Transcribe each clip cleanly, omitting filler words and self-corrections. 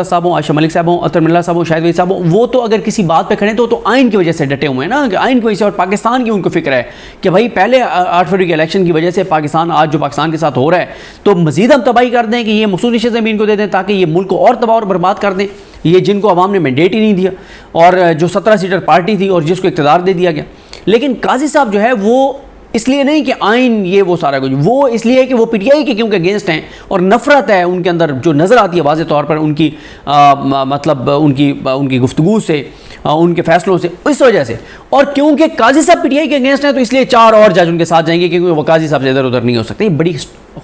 साहब हो, आयशा मलिक साहब हो, अतर मिल्ला साहब हो, शाहिद वहीद साहब हो, वो तो अगर किसी बात पे खड़े तो आइन की वजह से डटे हुए हैं ना, कि आइन की वजह से और पाकिस्तान की उनको फिक्र है कि भाई पहले 8 फरवरी के इलेक्शन की वजह से पाकिस्तान आज जो पाकिस्तान के साथ हो रहा है तो मजीद हम तबाही कर दें कि ये मखसूस नशस्तें भी इनको दे दें ताकि ये मुल्क को और तबाह और बर्बाद कर दें, ये जिनको अवाम ने मैंडेट ही नहीं दिया और जो 17 सीटर पार्टी थी और जिसको इक़्तिदार दे दिया गया। लेकिन काजी साहब जो है वो इसलिए नहीं कि आइन ये वो सारा कुछ, वो इसलिए है कि वो पीटीआई के क्योंकि अगेंस्ट हैं और नफरत है उनके अंदर जो नज़र आती है वाज़े तौर पर उनकी मतलब उनकी गुफ्तगू से, उनके फैसलों से, इस वजह से। और क्योंकि काजी साहब पीटीआई के अगेंस्ट हैं तो इसलिए 4 और जज उनके साथ जाएंगे क्योंकि वो काजी साहब से इधर उधर नहीं हो सकते। बड़ी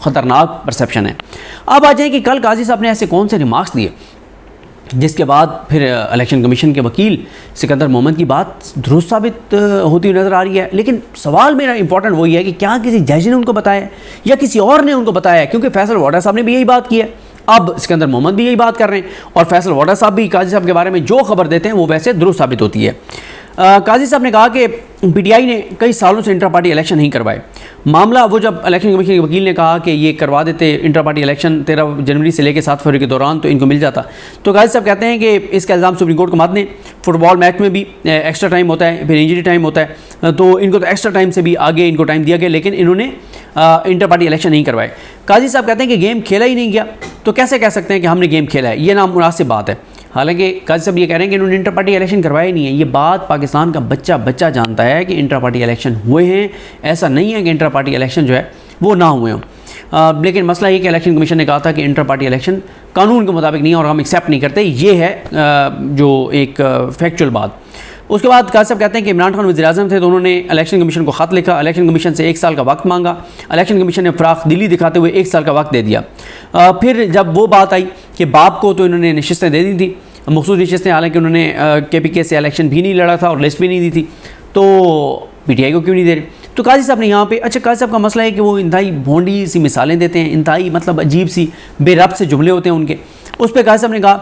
ख़तरनाक परसेप्शन है। अब आ जाए कि कल काजी साहब ने ऐसे कौन से रिमार्क्स दिए जिसके बाद फिर इलेक्शन कमीशन के वकील सिकंदर मोहम्मद की बात दुरुस्त साबित होती हुई नज़र आ रही है। लेकिन सवाल मेरा इंपॉर्टेंट वही है कि क्या किसी जज ने उनको बताया या किसी और ने उनको बताया, क्योंकि फैसल वाडा साहब ने भी यही बात की है, अब सिकंदर मोहम्मद भी यही बात कर रहे हैं और फैसल वाडा साहब भी काजी साहब के बारे में जो खबर देते हैं वो वैसे दुरुस्त साबित होती है। काजी साहब ने कहा कि पीटीआई ने कई सालों से इंटर पार्टी इलेक्शन नहीं करवाए। मामला वो जब इलेक्शन कमीशन के वकील ने कहा कि ये करवा देते इंटर पार्टी इलेक्शन 13 जनवरी से लेकर 7 फरवरी के दौरान तो इनको मिल जाता, तो काजी साहब कहते हैं कि इसका इल्ज़ाम सुप्रीम कोर्ट को मत दें। फुटबॉल मैच में भी एक्स्ट्रा टाइम होता है, फिर इंजरी टाइम होता है, तो इनको तो एक्स्ट्रा टाइम से भी आगे इनको टाइम दिया गया, लेकिन इन्होंने इंटर पार्टी इलेक्शन नहीं करवाए। काजी साहब कहते हैं कि गेम खेला ही नहीं गया, तो कैसे कह सकते हैं कि हमने गेम खेला है, ये नामुनासिब बात है। हालांकि काजी साहब ये कह रहे हैं कि इन्होंने इंटर पार्टी इलेक्शन करवाए नहीं है। ये बात पाकिस्तान का बच्चा जानता है कि इंटर पार्टी इलेक्शन हुए हैं, ऐसा नहीं है कि इंटर पार्टी इलेक्शन जो है वो ना हुए हों। लेकिन मसला ये कि इलेक्शन कमीशन ने कहा था कि इंटर पार्टी इलेक्शन कानून के मुताबिक नहीं और हम एक्सेप्ट नहीं करते, ये है जो एक फैक्चुअल बात। उसके बाद काजी साहब कहते हैं कि इमरान खान वज़ीर-ए-आज़म थे तो उन्होंने इलेक्शन कमीशन को ख़त लिखा, इलेक्शन कमीशन से 1 साल का वक्त मांगा, इलेक्शन कमीशन ने फ़राख दिली दिखाते हुए 1 साल का वक्त दे दिया। फिर जब वो बात आई कि बाप को तो इन्होंने नशिस्तें दे दी थी, मखसूस नशिस्तें, हालांकि उन्होंने KPK से इलेक्शन भी नहीं लड़ा था और लिस्ट भी नहीं दी थी, तो पीटीआई को क्यों नहीं दे रहे। तो काजी साहब ने यहाँ पे, अच्छा काजी साहब का मसला है कि वो इंतहाई भोंडी सी मिसालें देते हैं, इंतहाई मतलब अजीब सी बेरब्त से जुमले होते हैं उनके। उस पर काजी साहब ने कहा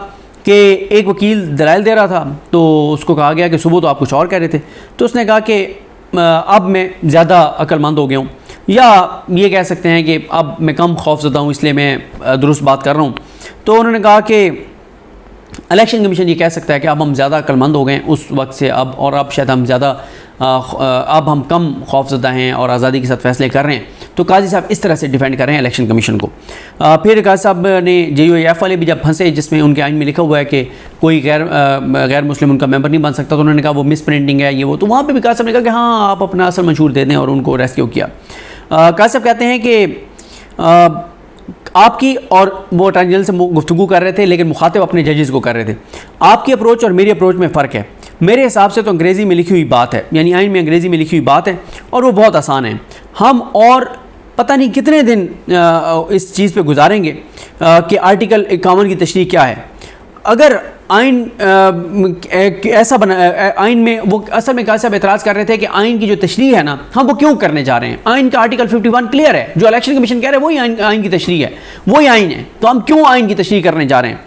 कि एक वकील दलाइल दे रहा था तो उसको कहा गया कि सुबह तो आप कुछ और कह रहे थे, तो उसने कहा कि अब मैं ज़्यादा अक्लमंद हो गया हूँ, या ये कह सकते हैं कि अब मैं कम खौफज़दा हूँ इसलिए मैं दुरुस्त बात कर रहा हूँ। तो उन्होंने कहा कि इलेक्शन कमीशन ये कह सकता है कि अब हम ज़्यादा अक्लमंद हो गए उस वक्त से, अब शायद हम ज़्यादा अब हम कम खौफज़दा हैं और आज़ादी के साथ फ़ैसले कर रहे हैं। तो काजी साहब इस तरह से डिफेंड कर रहे हैं इलेक्शन कमीशन को। फिर काजी साहब ने JUIF वाले भी जब फंसे, जिसमें उनके आइन में लिखा हुआ है कि कोई गैर मुस्लिम उनका मेंबर नहीं बन सकता, तो उन्होंने कहा वो मिस प्रिंटिंग है ये वो, तो वहाँ पर भी काजी साहब ने कहा कि हाँ आप अपना असल मंशूर दे दें और उनको रेस्क्यू किया। काजी साहब कहते हैं कि आपकी और वो अटॉर्नी जनरल से गुफ्तगू कर रहे थे लेकिन मुखातिब अपने जजेस को कर रहे थे। आपकी अप्रोच और मेरी अप्रोच में फ़र्क है। मेरे हिसाब से तो अंग्रेज़ी में लिखी हुई बात है, यानी आइन में अंग्रेज़ी में लिखी हुई बात है और वो बहुत आसान है। हम और पता नहीं कितने दिन इस चीज़ पे गुजारेंगे कि आर्टिकल 51 की तशरीह क्या है। अगर आइन ऐसा बना, आइन में वो असल में कैसा एतराज़ कर रहे थे कि आइन की जो तशरीह है ना, हम वो क्यों करने जा रहे हैं। आइन का आर्टिकल 51 क्लियर है, जो इलेक्शन कमीशन कह रहे हैं वही आइन की तशरीह है, वही आइन है, तो हम क्यों आइन की तशरीह करने जा रहे हैं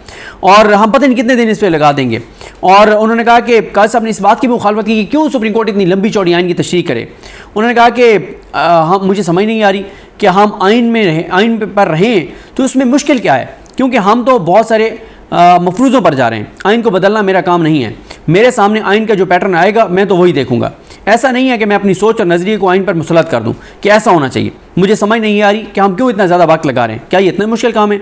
और हम पता नहीं कितने दिन इस पर लगा देंगे। और उन्होंने कहा कि काजी साहब ने इस बात की भी मुखालफत की कि क्यों सुप्रीम कोर्ट इतनी लंबी चौड़ी आइन की तशरीह करे। उन्होंने कहा कि मुझे समझ नहीं आ रही कि हम आइन पर रहें तो उसमें मुश्किल क्या है, क्योंकि हम तो बहुत सारे मफरूज़ों पर जा रहे हैं। आइन को बदलना मेरा काम नहीं है, मेरे सामने आइन का जो पैटर्न आएगा मैं तो वही देखूंगा। ऐसा नहीं है कि मैं अपनी सोच और नज़रिए को आइन पर मुसलत कर दूं कि ऐसा होना चाहिए। मुझे समझ नहीं आ रही कि हम क्यों इतना ज़्यादा वक्त लगा रहे हैं, क्या ये इतना मुश्किल काम है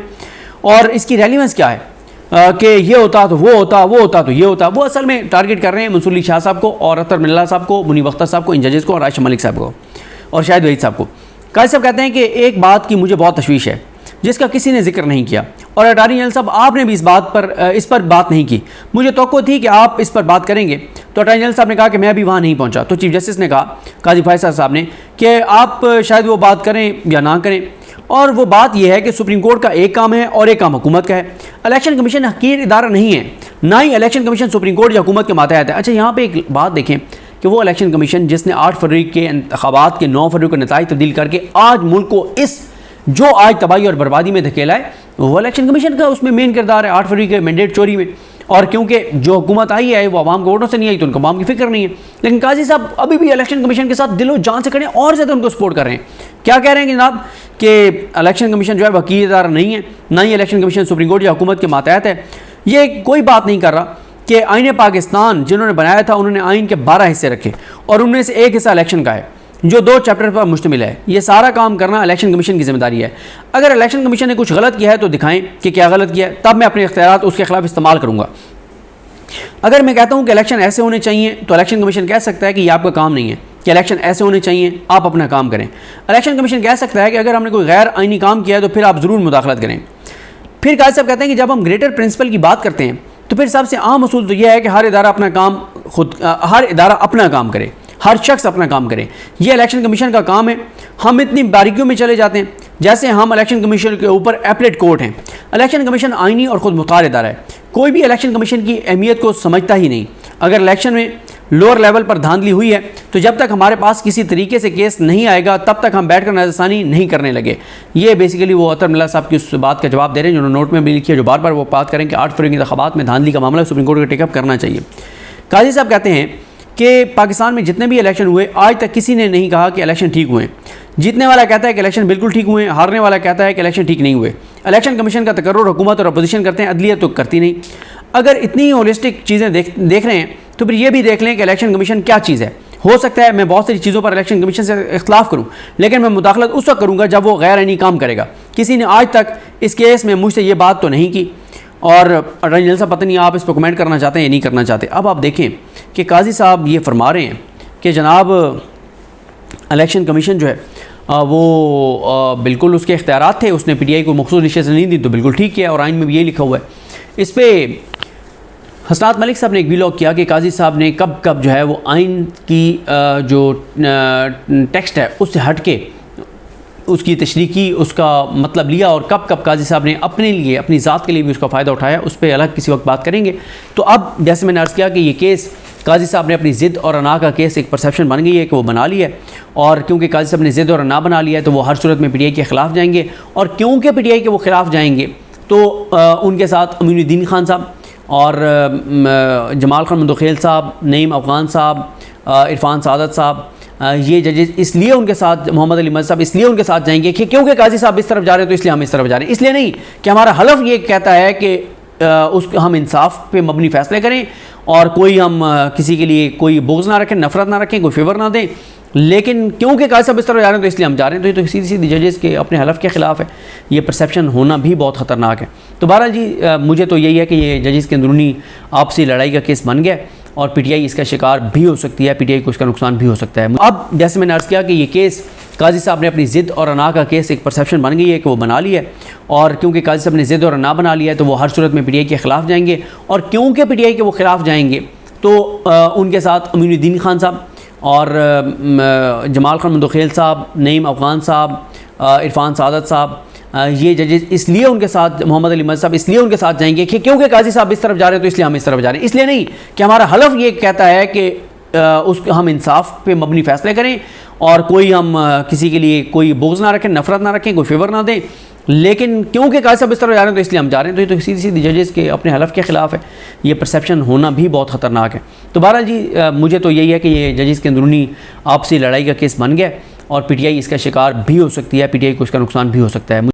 और इसकी रेलिवेंस क्या है कि ये होता तो वो होता, वो होता तो ये होता। वो असल में टारगेट कर रहे हैं मंसूर अली शाह साहब को और अतर मिल्ला साहब को, मुनीब अख्तर साहब को, इन जजेस को और आयशा मलिक साहब को और शाहिद वहीद साहब को। काजी साहब कहते हैं कि एक बात की मुझे बहुत तशवीश है जिसका किसी ने जिक्र नहीं किया और अटॉर्नी जनरल साहब आपने भी इस पर बात नहीं की। मुझे तवक्को थी कि आप इस पर बात करेंगे, तो अटॉर्नी जनरल साहब ने कहा कि मैं अभी वहाँ नहीं पहुँचा। तो चीफ जस्टिस ने कहा, काजी फैसल साहब ने, कि आप शायद वो बात करें या ना करें, और वो बात यह है कि सुप्रीम कोर्ट का एक काम है और एक काम हुकूमत का है। इलेक्शन कमीशन हकीर इदारा नहीं है, ना ही इलेक्शन कमीशन सुप्रीम कोर्ट या हुकूमत के मातहत है। अच्छा, यहाँ पर एक बात देखें कि वो इलेक्शन कमीशन जिसने 8 फरवरी के इंतखाबात के 9 फरवरी को नताइज तब्दील करके आज मुल्क को इस जो आज तबाही और बर्बादी में धकेला है, वो इलेक्शन कमीशन का उसमें मेन किरदार है 8 फरवरी के मैंडेट चोरी में। और क्योंकि जो हुकूमत आई है वो आवाम के वोटों से नहीं आई तो उनको आवाम की फिक्र नहीं है। लेकिन काजी साहब अभी भी इलेक्शन कमीशन के साथ दिलो जान से खड़े और ज़्यादा उनको सपोर्ट कर रहे हैं। क्या कह रहे हैं कि जनाब कि इलेक्शन कमीशन जो है वकील इदारा नहीं है, ना ही इलेक्शन कमीशन सुप्रीम कोर्ट या हुकूमत के मातहत है। ये कोई बात नहीं कर रहा कि आईन पाकिस्तान जिन्होंने बनाया था उन्होंने आइन के 12 हिस्से रखे और उनमें से एक हिस्सा इलेक्शन का है जो 2 चैप्टर पर मुश्तमिल है। ये सारा काम करना इलेक्शन कमीशन की जिम्मेदारी है। अगर इलेक्शन कमीशन ने कुछ गलत किया है तो दिखाएं कि क्या गलत किया है, तब मैं अपने इख्तियारात उसके खिलाफ इस्तेमाल करूँगा। अगर मैं कहता हूँ कि इलेक्शन ऐसे होने चाहिए तो इलेक्शन कमीशन कह सकता है कि ये आपका काम नहीं है कि इलेक्शन ऐसे होने चाहिए, आप अपना काम करें। इलेक्शन कमीशन कह सकता है कि अगर हमने कोई गैर आइनी काम किया है तो फिर आप ज़रूर मुदाखलत करें। फिर काजी साहब कहते हैं कि जब हम ग्रेटर प्रिंसिपल की बात करते हैं तो फिर सबसे आम असूल तो यह है कि हर इदारा अपना काम हर इदारा अपना काम करे, हर शख्स अपना काम करे। ये इलेक्शन कमीशन का काम है। हम इतनी बारीकियों में चले जाते हैं, जैसे हम इलेक्शन कमीशन के ऊपर एपलेट कोर्ट हैं। इलेक्शन कमीशन आइनी और ख़ुद मुख्तार इदारा है। कोई भी इलेक्शन कमीशन की अहमियत को समझता ही नहीं। अगर इलेक्शन में लोअर लेवल पर धांधली हुई है तो जब तक हमारे पास किसी तरीके से केस नहीं आएगा तब तक हम बैठकर नज़रसानी नहीं करने लगे। ये बेसिकली वो अतर मिल्ला साहब की उस बात का जवाब दे रहे हैं जो नोट में भी लिखी है, जो बार बार वो बात करें कि 8 फरवरी के इंतखाबात में धांधली का मामला सुप्रीम कोर्ट को टेकअप करना चाहिए। काजी साहब कहते हैं कि पाकिस्तान में जितने भी इलेक्शन हुए आज तक किसी ने नहीं कहा कि इलेक्शन ठीक हुए। जीतने वाला कहता है कि इलेक्शन बिल्कुल ठीक हुए, हारने वाला कहता है कि इलेक्शन ठीक नहीं हुए। इलेक्शन कमीशन का तकर्रुर हुकूमत और अपोजिशन करते हैं, अदलिया तो करती नहीं। अगर इतनी होलिस्टिक चीज़ें देख रहे हैं तो फिर ये भी देख लें कि इलेक्शन कमीशन क्या चीज़ है। हो सकता है मैं बहुत सारी चीज़ों पर इलेक्शन कमीशन से इख्तलाफ करूँ, लेकिन मैं मुदाखलत उस वक्त करूँगा जब वो गैर आइनी काम करेगा। किसी ने आज तक इस केस में मुझसे ये बात तो नहीं की और रंजन साहब पता नहीं आप इस पर कमेंट करना चाहते हैं या नहीं करना चाहते। अब आप देखें कि काजी साहब ये फरमा रहे हैं कि जनाब इलेक्शन कमीशन जो है वो बिल्कुल उसके इख्तियारात थे, उसने PTI को मखसूस निशस्त नहीं दी तो बिल्कुल ठीक किया और आइन में भी ये लिखा हुआ है। इस पर हसनात मलिक साहब ने एक व्लॉग किया कि काजी साहब ने कब कब जो है वो आइन की जो टेक्स्ट है उससे हट के उसकी तशरीह की, उसका मतलब लिया और कब कब काजी साहब ने अपने लिए अपनी ज़ात के लिए भी उसका फ़ायदा उठाया, उस पर अलग किसी वक्त बात करेंगे। तो अब जैसे मैंने अर्ज़ किया कि ये केस काजी साहब ने अपनी ज़िद और अना का केस एक परसेप्शन बन गई है कि वो बना लिया है और क्योंकि काजी साहब ने ज़िद और अना बना लिया है तो वो हर सूरत में PTI के ख़िलाफ़ जाएंगे और क्योंकि PTI के वो ख़िलाफ़ जाएंगे तो उनके साथ अमीनुद्दीन खान साहब और जमाल खान मंदोखेल साहब, नईम अफ़गान साहब, इरफान सादत साहब, ये जजेस इसलिए उनके साथ, मोहम्मद अली मज़ साहब इसलिए उनके साथ जाएंगे कि क्योंकि काजी साहब इस तरफ जा रहे हैं तो इसलिए हम इस तरफ जा रहे हैं। इसलिए नहीं कि हमारा हलफ ये कहता है कि हम इंसाफ पे मबनी फ़ैसले करें और कोई हम किसी के लिए कोई बोझ ना रखें, नफ़रत ना रखें, कोई फेवर ना दें, लेकिन क्योंकि काजी साहब इस तरफ जा रहे हैं तो इसलिए हम जा रहे हैं। तो ये तो सीधी सीधी जजेस के अपने हलफ के ख़िलाफ़ है। ये परसेप्शन होना भी बहुत ख़तरनाक है। तो बहरहाल जी मुझे तो यही है कि ये जजेस के अंदरूनी आपसी लड़ाई का केस बन गया और PTI इसका शिकार भी हो सकती है, PTI को इसका नुकसान भी हो सकता है। अब जैसे मैंने अर्ज़ किया कि ये केस काजी साहब ने अपनी ज़िद और अना का केस एक परसेप्शन बन गई है कि वो बना लिया है और क्योंकि काजी साहब ने ज़िद और अना बना लिया है तो वो हर सूरत में PTI के ख़िलाफ़ जाएंगे और क्योंकि PTI के वो ख़िलाफ़ जाएंगे तो उनके साथ अमीनुद्दीन खान साहब और जमाल खान मंदोखेल साहब, नईम अफ़गान साहब, इरफान सादत साहब, ये जजेस इसलिए उनके साथ, मोहम्मद अली मज़ साहब इसलिए उनके साथ जाएंगे कि क्योंकि काजी साहब इस तरफ जा रहे हैं तो इसलिए हम इस तरफ जा रहे हैं। इसलिए नहीं कि हमारा हलफ ये कहता है कि हम इंसाफ पे मबनी फ़ैसले करें और कोई हम किसी के लिए कोई बोझ ना रखें, नफ़रत ना रखें, कोई फेवर ना दें, लेकिन क्योंकि काजी साहब इस तरफ जा रहे हैं तो इसलिए हम जा रहे हैं। तो ये तो सीधी सीधी जजेस के अपने हलफ के ख़िलाफ़ है। ये परसेप्शन होना भी बहुत ख़तरनाक है। तो बहरहाल जी मुझे तो यही है कि ये जजेस के अंदरूनी आपसी लड़ाई का केस बन गया और PTI इसका शिकार भी हो सकती है, PTI को इसका नुकसान भी हो सकता है।